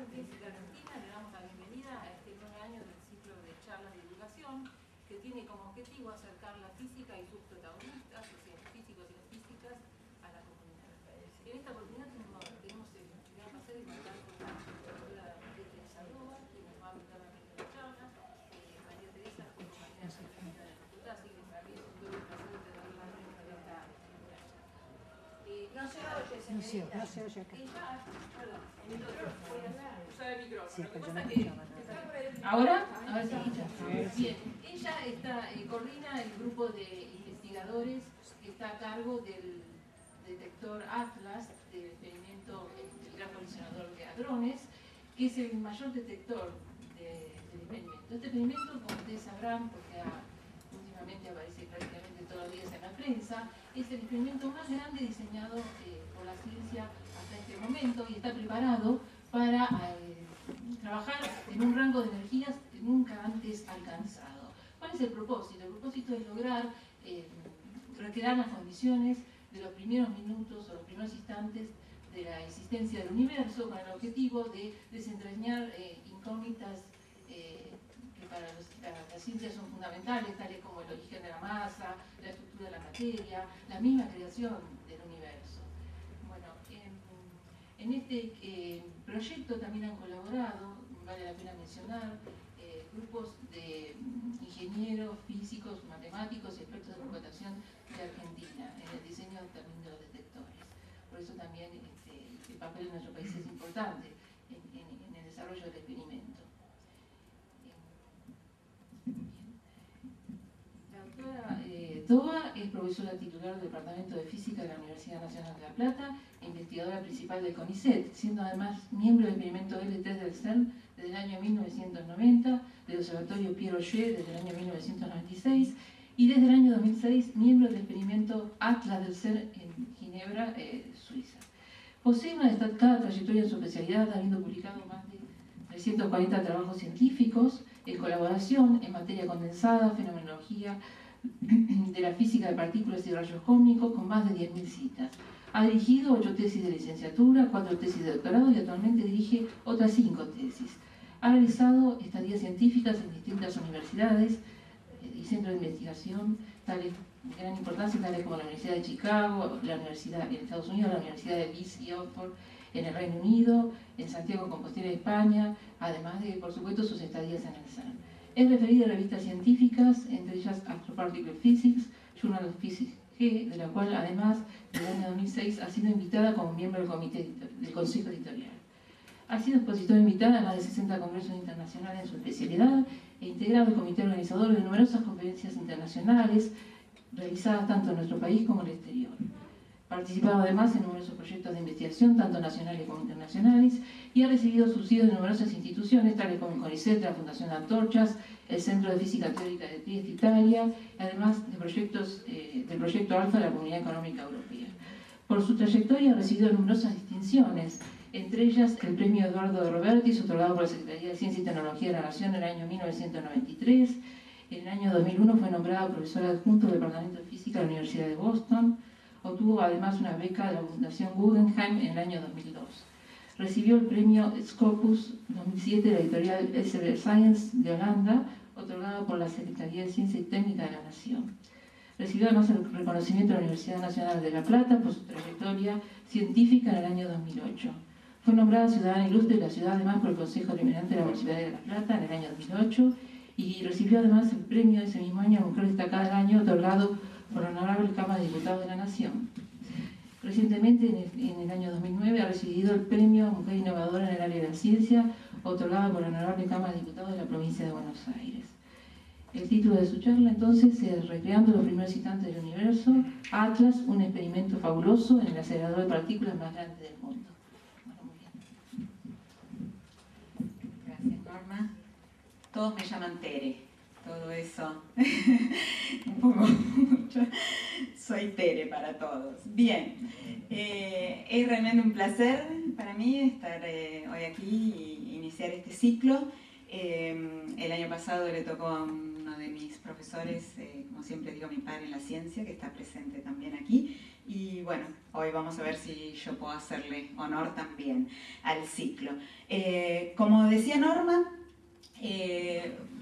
Asociación Física Argentina le damos la bienvenida a este nuevo año del ciclo de charlas de divulgación que tiene como objetivo acercar la física y sus protagonistas, o sea, físicos y las físicas, a la comunidad. En esta oportunidad tenemos el gran placer de contar con la doctora María Teresa Roa, que nos va a hablar de la charla. María Teresa fue compañera de la facultad, así que para mí es un doble placer de darla en esta charla. No se oye, no se oye acá. Perdón, el micrófono, voy a usar el micrófono. Sí, Lo que pero pasa yo no que escuchaba nada. ¿ahora? Ahora sí. Bien, ella coordina el grupo de investigadores que está a cargo del detector Atlas del experimento del Gran Colisionador de Hadrones, que es el mayor detector del experimento. Este experimento, como ustedes sabrán, porque últimamente aparece prácticamente todos los días en la prensa, es el experimento más grande diseñado por la ciencia hasta este momento y está preparado para trabajar en un rango de energías nunca antes alcanzado. ¿Cuál es el propósito? El propósito es lograr recrear las condiciones de los primeros minutos o los primeros instantes de la existencia del universo con el objetivo de desentrañar incógnitas que para la ciencia son fundamentales, tales como el origen de la masa, la estructura de la materia, la misma creación del universo. Bueno, en este proyecto también han colaborado, vale la pena mencionar, grupos de ingenieros, físicos, matemáticos y expertos de computación de Argentina en el diseño también de los detectores. Por eso también el papel de nuestro país es importante en el desarrollo del experimento. La doctora Toa es profesora titular del Departamento de Física de la Universidad Nacional de La Plata e investigadora principal del CONICET, siendo además miembro del experimento L3 del CERN desde el año 1990, del Observatorio Pierre Auger desde el año 1996 y desde el año 2006 miembro del experimento Atlas del CERN en Ginebra, Suiza. Posee una destacada trayectoria en su especialidad, habiendo publicado más de 340 trabajos científicos en colaboración en materia condensada, fenomenología de la física de partículas y rayos cósmicos, con más de 10.000 citas. Ha dirigido 8 tesis de licenciatura, 4 tesis de doctorado y actualmente dirige otras 5 tesis. Ha realizado estadías científicas en distintas universidades y centros de investigación de gran importancia, tales como la Universidad de Chicago, la Universidad en Estados Unidos, la Universidad de Leeds y Oxford en el Reino Unido, en Santiago de Compostela, España, además de, por supuesto, sus estadías en el CERN. Es referida a revistas científicas, entre ellas Astroparticle Physics, Journal of Physics G, de la cual, además, en el año 2006 ha sido invitada como miembro del Consejo Editorial. Ha sido expositora invitada a más de 60 congresos internacionales en su especialidad e integrado el comité organizador de numerosas conferencias internacionales realizadas tanto en nuestro país como en el exterior. Participado además en numerosos proyectos de investigación, tanto nacionales como internacionales, y ha recibido subsidios de numerosas instituciones, tales como el CONICET, la Fundación Antorchas, el Centro de Física Teórica de Trieste, Italia, además de proyectos del Proyecto Alfa de la Comunidad Económica Europea. Por su trayectoria ha recibido numerosas distinciones, entre ellas el Premio Eduardo de Robertis, otorgado por la Secretaría de Ciencia y Tecnología de la Nación en el año 1993. En el año 2001 fue nombrada profesora adjunta del Departamento de Física de la Universidad de Boston. Obtuvo además una beca de la Fundación Guggenheim en el año 2002. Recibió el premio Scopus 2007 de la editorial Elsevier Science de Holanda, otorgado por la Secretaría de Ciencia y Técnica de la Nación. Recibió además el reconocimiento de la Universidad Nacional de La Plata por su trayectoria científica en el año 2008. Fue nombrada ciudadana ilustre de la ciudad además por el Consejo Deliberante de la Municipalidad de La Plata en el año 2008 y recibió además el premio ese mismo año a Mujer Destacada del Año, otorgado por la Honorable Cámara de Diputados de la Nación. Recientemente, en el año 2009, ha recibido el premio Mujer Innovadora en el área de la ciencia, otorgado por la Honorable Cámara de Diputados de la provincia de Buenos Aires. El título de su charla, entonces, es Recreando los primeros instantes del universo, Atlas, un experimento fabuloso en el acelerador de partículas más grande del mundo. Bueno, muy bien. Gracias, Norma. Todos me llaman Tere, todo eso. Un poco mucho. Soy Tere para todos. Bien, es realmente un placer para mí estar hoy aquí y iniciar este ciclo. El año pasado le tocó a uno de mis profesores, como siempre digo, mi padre en la ciencia, que está presente también aquí, Y bueno, hoy vamos a ver si yo puedo hacerle honor también al ciclo. Como decía Norma,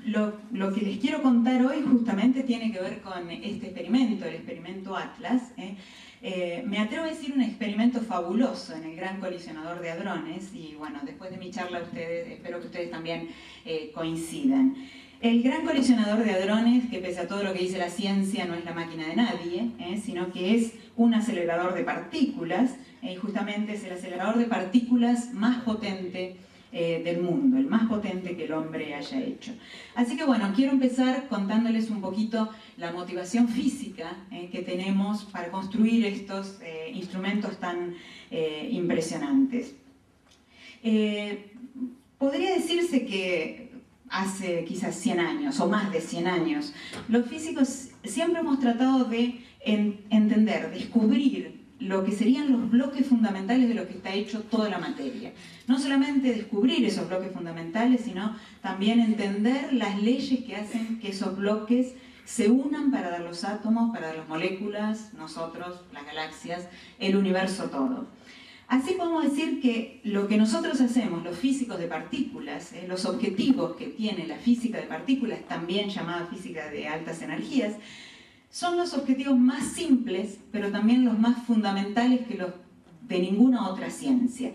lo que les quiero contar hoy justamente tiene que ver con este experimento, el experimento Atlas. Me atrevo a decir un experimento fabuloso en el Gran Colisionador de Hadrones, y bueno, después de mi charla espero que ustedes también coincidan. El Gran Colisionador de Hadrones, que pese a todo lo que dice la ciencia, no es la máquina de nadie, sino que es un acelerador de partículas, y justamente es el acelerador de partículas más potente del mundo, el más potente que el hombre haya hecho. Así que bueno, quiero empezar contándoles un poquito la motivación física que tenemos para construir estos instrumentos tan impresionantes. Podría decirse que hace quizás 100 años o más de 100 años, los físicos siempre hemos tratado de entender, descubrir lo que serían los bloques fundamentales de lo que está hecho toda la materia. No solamente descubrir esos bloques fundamentales, sino también entender las leyes que hacen que esos bloques se unan para dar los átomos, para dar las moléculas, nosotros, las galaxias, el universo todo. Así podemos decir que lo que nosotros hacemos, los físicos de partículas, los objetivos que tiene la física de partículas, también llamada física de altas energías, son los objetivos más simples, pero también los más fundamentales que los de ninguna otra ciencia.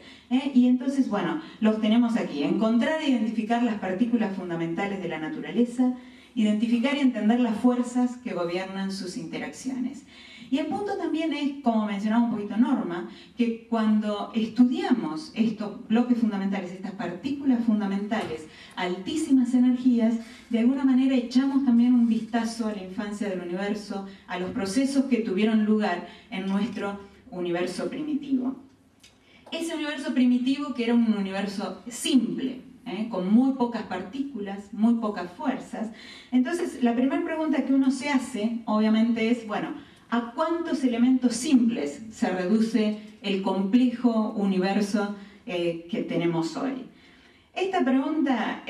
Y entonces, bueno, los tenemos aquí. Encontrar e identificar las partículas fundamentales de la naturaleza, identificar y entender las fuerzas que gobiernan sus interacciones. Y el punto también es, como mencionaba un poquito Norma, que cuando estudiamos estos bloques fundamentales, estas partículas fundamentales, altísimas energías, de alguna manera echamos también un vistazo a la infancia del universo, a los procesos que tuvieron lugar en nuestro universo primitivo. Ese universo primitivo que era un universo simple, con muy pocas partículas, muy pocas fuerzas. Entonces, la primera pregunta que uno se hace, obviamente, es, bueno, ¿a cuántos elementos simples se reduce el complejo universo que tenemos hoy? Esta pregunta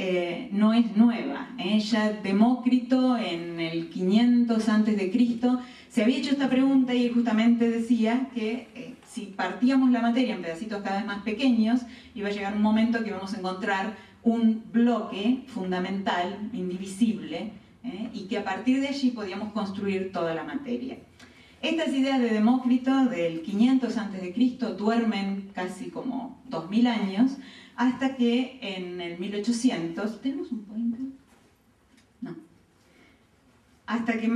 no es nueva. Ya Demócrito en el 500 a.C. se había hecho esta pregunta y justamente decía que si partíamos la materia en pedacitos cada vez más pequeños, iba a llegar un momento que íbamos a encontrar un bloque fundamental, indivisible, y que a partir de allí podíamos construir toda la materia. Estas ideas de Demócrito del 500 a.C. duermen casi como 2000 años, hasta que en el 1800... ¿Tenemos un pointer? No. Hasta que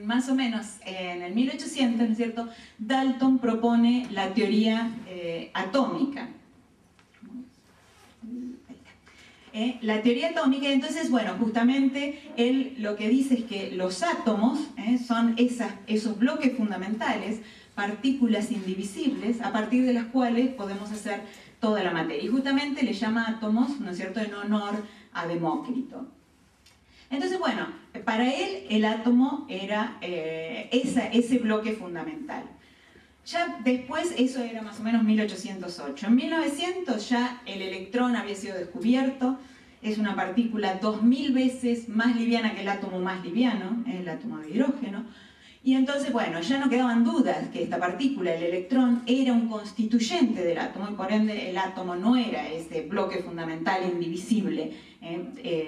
más o menos en el 1800, ¿no es cierto?, Dalton propone la teoría atómica. La teoría atómica, entonces, bueno, justamente él lo que dice es que los átomos son esos bloques fundamentales, partículas indivisibles, a partir de las cuales podemos hacer toda la materia. Y justamente le llama átomos, ¿no es cierto?, en honor a Demócrito. Entonces, bueno, para él el átomo era ese bloque fundamental. Ya después, eso era más o menos 1808. En 1900 ya el electrón había sido descubierto. Es una partícula 2000 veces más liviana que el átomo más liviano, el átomo de hidrógeno. Y entonces, bueno, ya no quedaban dudas que esta partícula, el electrón, era un constituyente del átomo y por ende el átomo no era ese bloque fundamental, indivisible,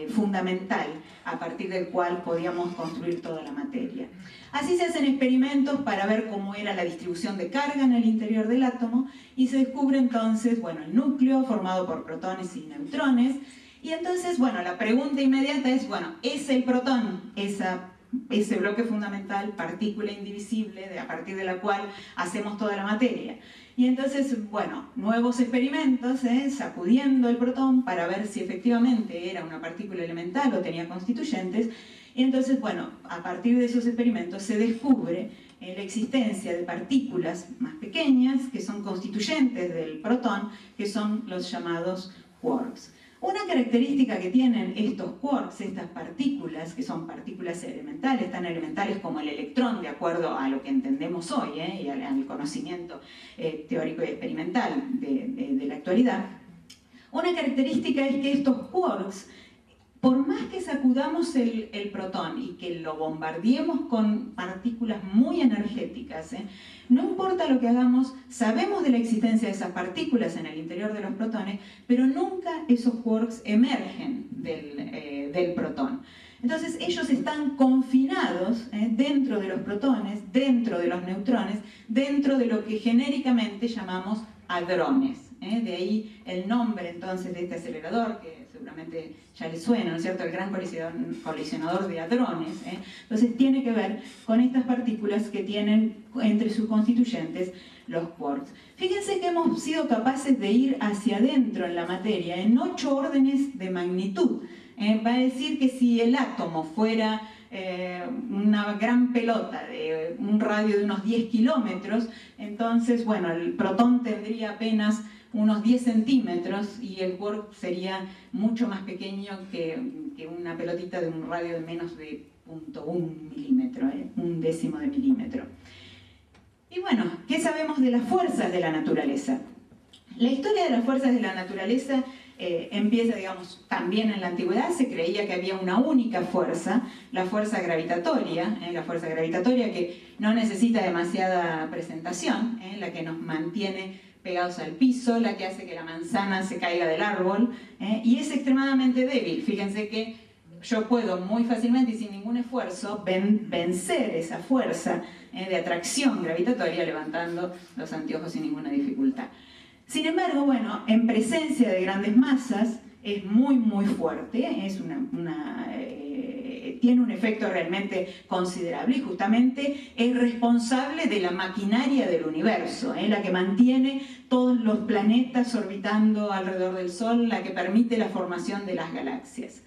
fundamental, a partir del cual podíamos construir toda la materia. Así se hacen experimentos para ver cómo era la distribución de carga en el interior del átomo y se descubre entonces, bueno, el núcleo formado por protones y neutrones. Y entonces, bueno, la pregunta inmediata es, bueno, ¿es el protón ese bloque fundamental, partícula indivisible, a partir de la cual hacemos toda la materia? Y entonces, bueno, nuevos experimentos, sacudiendo el protón para ver si efectivamente era una partícula elemental o tenía constituyentes. Y entonces, bueno, a partir de esos experimentos se descubre la existencia de partículas más pequeñas que son constituyentes del protón, que son los llamados quarks. Una característica que tienen estos quarks, estas partículas, que son partículas elementales, tan elementales como el electrón, de acuerdo a lo que entendemos hoy y al conocimiento teórico y experimental de la actualidad, una característica es que estos quarks por más que sacudamos el protón y que lo bombardeemos con partículas muy energéticas, no importa lo que hagamos, sabemos de la existencia de esas partículas en el interior de los protones, pero nunca esos quarks emergen del protón. Entonces ellos están confinados dentro de los protones, dentro de los neutrones, dentro de lo que genéricamente llamamos hadrones. De ahí el nombre entonces de este acelerador, que seguramente ya les suena, ¿no es cierto? El gran colisionador de hadrones. Entonces tiene que ver con estas partículas que tienen entre sus constituyentes los quarks. Fíjense que hemos sido capaces de ir hacia adentro en la materia en 8 órdenes de magnitud. Va a decir que si el átomo fuera una gran pelota de un radio de unos 10 kilómetros, entonces, bueno, el protón tendría apenas unos 10 centímetros y el quark sería mucho más pequeño que una pelotita de un radio de menos de 0.1 milímetro, un décimo de milímetro. Y bueno, ¿qué sabemos de las fuerzas de la naturaleza? La historia de las fuerzas de la naturaleza empieza, digamos, también en la antigüedad. Se creía que había una única fuerza, la fuerza gravitatoria que no necesita demasiada presentación, la que nos mantiene pegados al piso, la que hace que la manzana se caiga del árbol, y es extremadamente débil. Fíjense que yo puedo muy fácilmente y sin ningún esfuerzo vencer esa fuerza de atracción gravitatoria levantando los anteojos sin ninguna dificultad. Sin embargo, bueno, en presencia de grandes masas es muy fuerte, tiene un efecto realmente considerable y justamente es responsable de la maquinaria del universo, la que mantiene todos los planetas orbitando alrededor del Sol, la que permite la formación de las galaxias.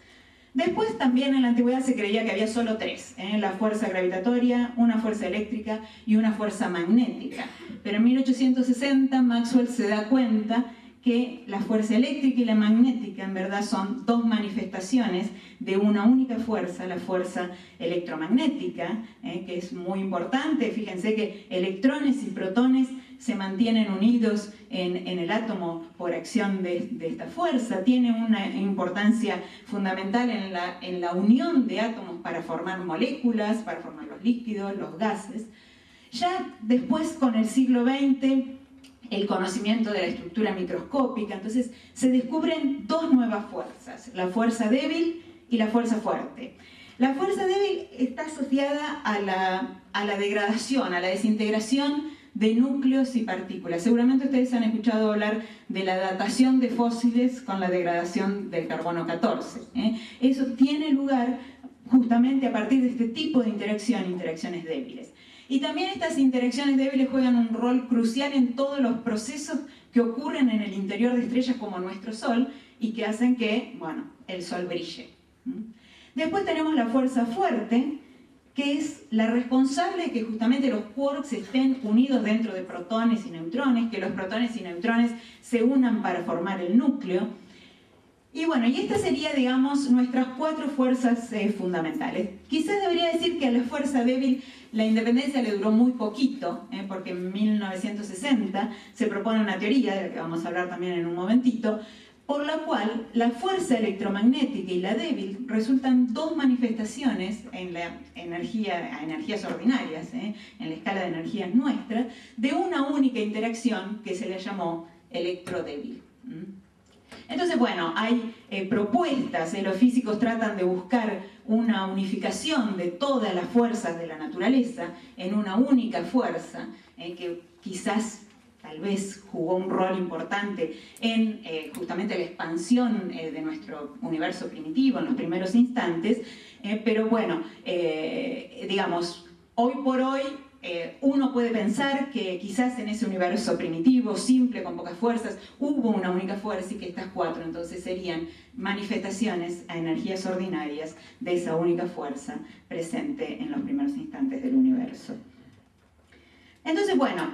Después también en la antigüedad se creía que había solo 3, la fuerza gravitatoria, una fuerza eléctrica y una fuerza magnética. Pero en 1860 Maxwell se da cuenta que la fuerza eléctrica y la magnética en verdad son 2 manifestaciones de una única fuerza, la fuerza electromagnética, que es muy importante. Fíjense que electrones y protones se mantienen unidos en el átomo por acción de esta fuerza. Tiene una importancia fundamental en la unión de átomos para formar moléculas, para formar los líquidos, los gases. Ya después, con el siglo XX, el conocimiento de la estructura microscópica, entonces se descubren 2 nuevas fuerzas, la fuerza débil y la fuerza fuerte. La fuerza débil está asociada a la degradación, a la desintegración de núcleos y partículas. Seguramente ustedes han escuchado hablar de la datación de fósiles con la degradación del carbono 14. Eso tiene lugar justamente a partir de este tipo de interacciones débiles. Y también estas interacciones débiles juegan un rol crucial en todos los procesos que ocurren en el interior de estrellas como nuestro Sol y que hacen que, bueno, el Sol brille. Después tenemos la fuerza fuerte, que es la responsable de que justamente los quarks estén unidos dentro de protones y neutrones, que los protones y neutrones se unan para formar el núcleo. Y bueno, y esta sería, digamos, nuestras 4 fuerzas fundamentales. Quizás debería decir que a la fuerza débil la independencia le duró muy poquito, porque en 1960 se propone una teoría, de la que vamos a hablar también en un momentito, por la cual la fuerza electromagnética y la débil resultan 2 manifestaciones en la energías ordinarias, en la escala de energías nuestra, de una única interacción que se le llamó electrodébil. Entonces, bueno, hay propuestas, los físicos tratan de buscar una unificación de todas las fuerzas de la naturaleza en una única fuerza, que quizás, tal vez, jugó un rol importante en justamente la expansión de nuestro universo primitivo en los primeros instantes, pero bueno, digamos, hoy por hoy, uno puede pensar que quizás en ese universo primitivo, simple, con pocas fuerzas, hubo una única fuerza y que estas 4 entonces serían manifestaciones a energías ordinarias de esa única fuerza presente en los primeros instantes del universo. Entonces, bueno,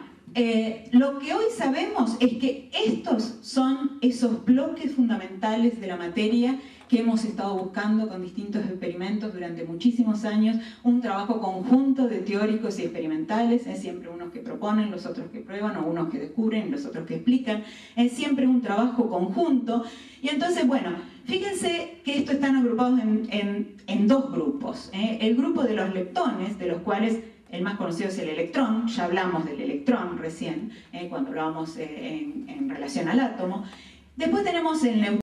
lo que hoy sabemos es que estos son esos bloques fundamentales de la materia que hemos estado buscando con distintos experimentos durante muchísimos años, un trabajo conjunto de teóricos y experimentales, es siempre unos que proponen, los otros que prueban, o unos que descubren, los otros que explican, es siempre un trabajo conjunto. Y entonces, bueno, Fíjense que estos están agrupados en dos grupos. El grupo de los leptones, de los cuales el más conocido es el electrón, ya hablamos del electrón recién, cuando hablábamos en relación al átomo. Después tenemos el neutrón.